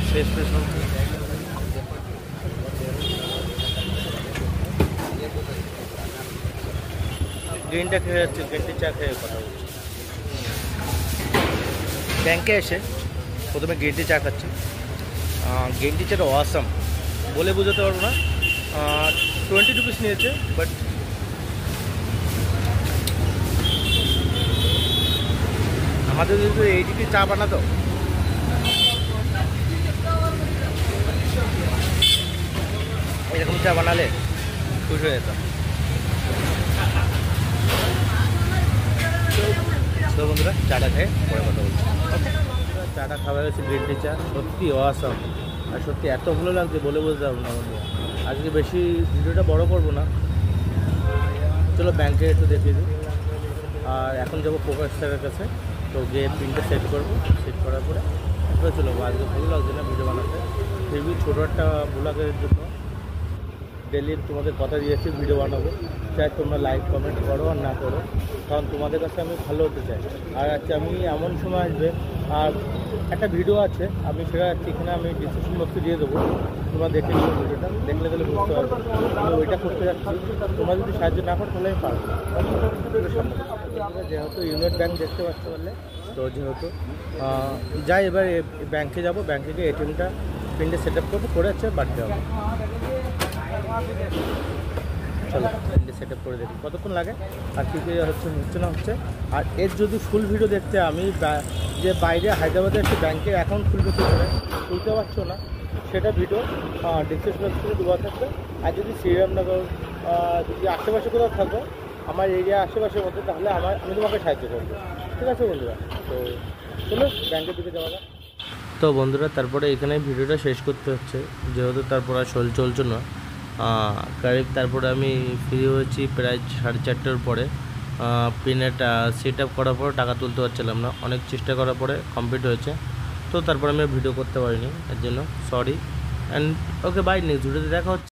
শেষ প্রশ্ন, গ্রিনটা খেয়ে যাচ্ছে, গ্রিন টি চা খেয়ে কথা বলছি। ব্যাংকে এসে প্রথমে গ্রিন টি চা খাচ্ছি। গ্রিন টি চাটা অসাম, বলে বোঝাতে পারবো না। 20 রুপিস নিয়েছে, বাট আমাদের যদি এইদিকে চা বানাতো, এরকম চা বানালে খুশি হয়ে যেতাম। তো বন্ধুরা চাটা খেয়ে পরে কথা বলছি। চাটা খাওয়া হয়েছে গ্রিন টি চা, সত্যি অসাম। আর সত্যি এত ভালো লাগছে বলে বলতে পারবো না বন্ধুরা। আজকে বেশি ভিডিওটা বড় করবো না, চলো ব্যাংকে একটু দেখিয়ে দিই। আর এখন যাবো প্রকাশ স্যারের কাছে, তো গিয়ে পিনটা সেট করবো। সেট করার পরে তারপরে চলো। আজকে ভালো লাগছে না ভিডিও বানাতে, ফিরবি ছোটো একটা ব্লগের জন্য ডেলি তোমাদের কথা দিয়েছি ভিডিও বানাবো। চাই তোমরা লাইক কমেন্ট করো আর না করো, কারণ তোমাদের কাছে আমি ভালো হতে চাই। আর আচ্ছা, আমি এমন সময় আসবে, আর একটা ভিডিও আছে, আমি সেটা এখানে আমি ডিসক্রিপশন বক্সে দিয়ে দেবো, তোমরা দেখে নিও। ভিডিওটা দেখলে গেলে বুঝতে পারবে আমি ওইটা করতে যাচ্ছি। তোমরা যদি সাহায্য না করো তাহলে আমি পারবো। যেহেতু ইউনিট ব্যাংক দেখতে পাচ্ছ বললে, তো যেহেতু যাই এবার ব্যাংকে যাবো। ব্যাংকে গিয়ে এটিএমটা পিনটা সেট আপ করবো, করে হচ্ছে বাড়তে হবে। চলো পিনটা সেট আপ করে দেখি কতক্ষণ লাগে আর কী কী হচ্ছে না হচ্ছে। আর এর যদি ফুল ভিডিও দেখতে, আমি যে বাইরে হায়দ্রাবাদে একটা ব্যাংকের অ্যাকাউন্ট খুলবে, কী করে খুলতে পারছো না, সেটা ভিডিও ডিসক্রিপশন বক্সে দেওয়া থাকবে। আর যদি শ্রীরামনগর যদি আশেপাশে কোথাও থাকো, আমার এরিয়া আশেপাশের মধ্যে, তাহলে আমি তোমাকে সাহায্য করবো। ঠিক আছে বন্ধুরা, তো চলো ব্যাংকের দিকে যাওয়া যাক। তো বন্ধুরা তারপরে এখানে ভিডিওটা শেষ করতে হচ্ছে, যেহেতু তারপর আর চলছে না। কারেক্ট তারপরে আমি ফ্রি হয়েছি প্রায় 4:30টার পরে। পিনেটা সেট আপ করার পর টাকা তুলতে পারছিলাম না, অনেক চেষ্টা করার পরে কমপ্লিট হয়েছে। তো তারপরে আমি ভিডিও করতে পারিনি, এর জন্য sorry. And okay bye, next ভিডিওতে দেখা হচ্ছে।